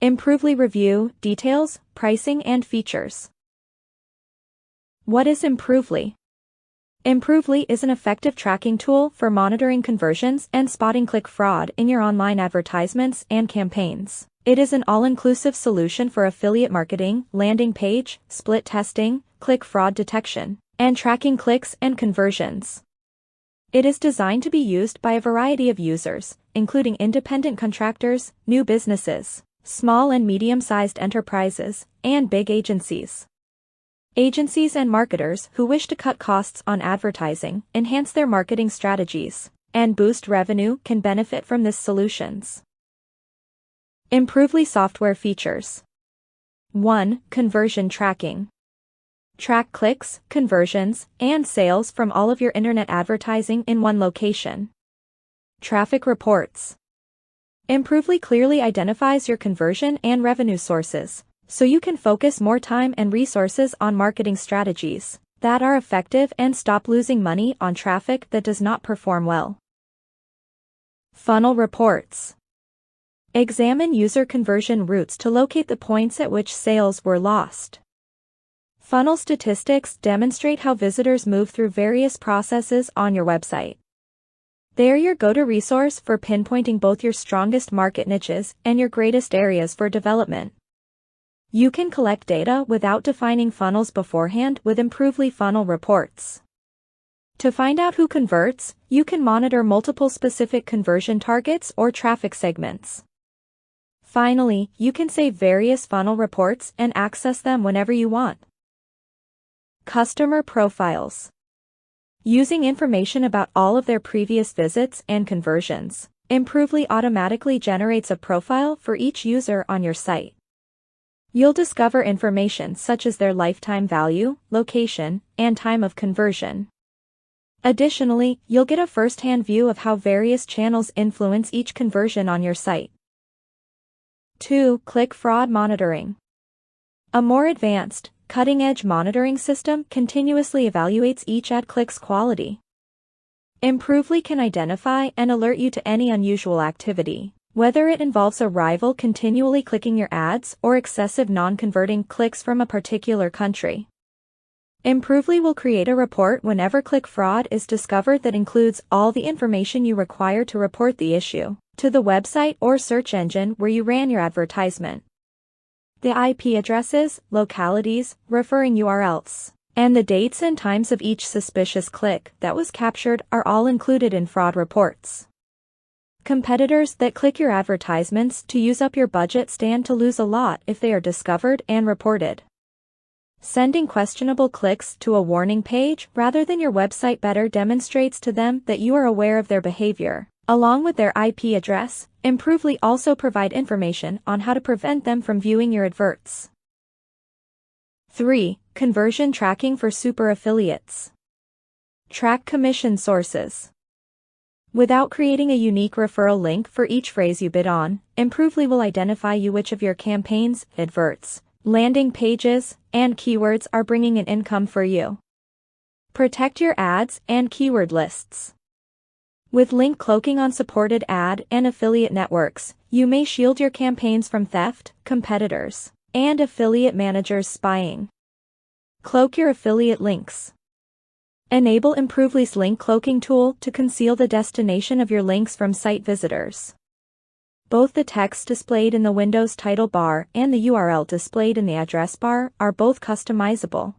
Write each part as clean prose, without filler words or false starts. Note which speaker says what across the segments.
Speaker 1: Improvely review details, pricing, and features. What is Improvely? Improvely is an effective tracking tool for monitoring conversions and spotting click fraud in your online advertisements and campaigns. It is an all-inclusive solution for affiliate marketing, landing page, split testing, click fraud detection, and tracking clicks and conversions. It is designed to be used by a variety of users, including independent contractors, new businesses, small and medium-sized enterprises, and big agencies. Agencies and marketers who wish to cut costs on advertising, enhance their marketing strategies, and boost revenue can benefit from this solutions. Improvely software features. 1. Conversion tracking. Track clicks, conversions, and sales from all of your internet advertising in one location. Traffic reports. Improvely clearly identifies your conversion and revenue sources, so you can focus more time and resources on marketing strategies that are effective and stop losing money on traffic that does not perform well. Funnel reports. Examine user conversion routes to locate the points at which sales were lost. Funnel statistics demonstrate how visitors move through various processes on your website. They are your go-to resource for pinpointing both your strongest market niches and your greatest areas for development. You can collect data without defining funnels beforehand with Improvely funnel reports. To find out who converts, you can monitor multiple specific conversion targets or traffic segments. Finally, you can save various funnel reports and access them whenever you want. Customer profiles. Using information about all of their previous visits and conversions, Improvely automatically generates a profile for each user on your site. You'll discover information such as their lifetime value, location, and time of conversion. Additionally, you'll get a first-hand view of how various channels influence each conversion on your site. 2. Click fraud monitoring. A more advanced, cutting-edge monitoring system continuously evaluates each ad click's quality. Improvely can identify and alert you to any unusual activity, whether it involves a rival continually clicking your ads or excessive non-converting clicks from a particular country. Improvely will create a report whenever click fraud is discovered that includes all the information you require to report the issue to the website or search engine where you ran your advertisement. The IP addresses, localities, referring URLs, and the dates and times of each suspicious click that was captured are all included in fraud reports. Competitors that click your advertisements to use up your budget stand to lose a lot if they are discovered and reported. Sending questionable clicks to a warning page rather than your website better demonstrates to them that you are aware of their behavior. Along with their IP address, Improvely also provide information on how to prevent them from viewing your adverts. 3. Conversion tracking for super affiliates. Track commission sources. Without creating a unique referral link for each phrase you bid on, Improvely will identify which of your campaigns, adverts, landing pages, and keywords are bringing in income for you. Protect your ads and keyword lists. With link cloaking on supported ad and affiliate networks, you may shield your campaigns from theft, competitors, and affiliate managers spying. Cloak your affiliate links. Enable Improvely's link cloaking tool to conceal the destination of your links from site visitors. Both the text displayed in the Windows title bar and the URL displayed in the address bar are both customizable.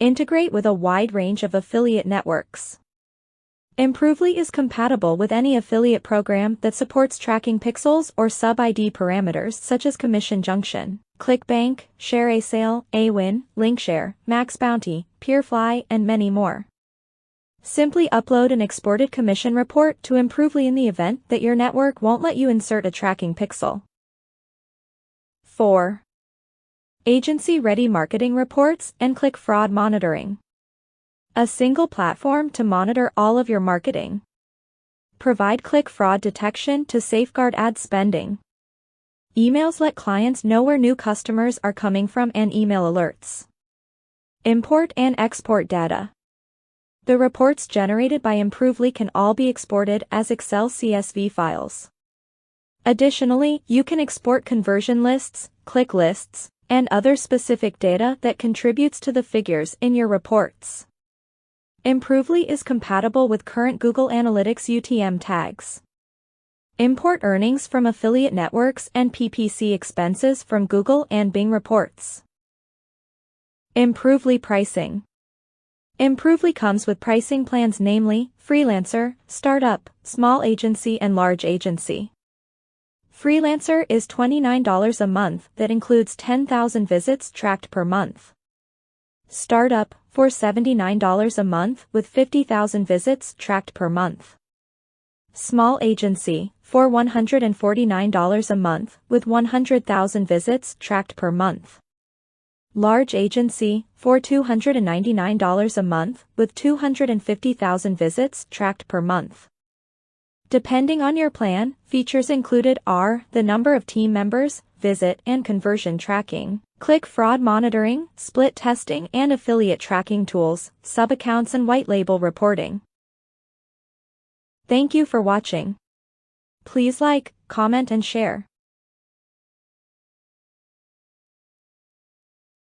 Speaker 1: Integrate with a wide range of affiliate networks. Improvely is compatible with any affiliate program that supports tracking pixels or sub-ID parameters such as Commission Junction, ClickBank, ShareASale, AWin, LinkShare, MaxBounty, PeerFly, and many more. Simply upload an exported commission report to Improvely in the event that your network won't let you insert a tracking pixel. 4. Agency-ready marketing reports and click fraud monitoring. A single platform to monitor all of your marketing. Provide click fraud detection to safeguard ad spending. Emails let clients know where new customers are coming from and email alerts. Import and export data. The reports generated by Improvely can all be exported as Excel CSV files. Additionally, you can export conversion lists, click lists, and other specific data that contributes to the figures in your reports. Improvely is compatible with current Google Analytics UTM tags. Import earnings from affiliate networks and PPC expenses from Google and Bing reports. Improvely pricing. Improvely comes with pricing plans, namely Freelancer, Startup, Small Agency and Large Agency. Freelancer is $29 a month that includes 10,000 visits tracked per month. Startup, for $79 a month with 50,000 visits tracked per month. Small Agency, for $149 a month with 100,000 visits tracked per month. Large Agency, for $299 a month with 250,000 visits tracked per month. Depending on your plan, features included are the number of team members, visit and conversion tracking, click fraud monitoring, split testing and affiliate tracking tools, sub-accounts and white label reporting. Thank you for watching. Please like, comment and share.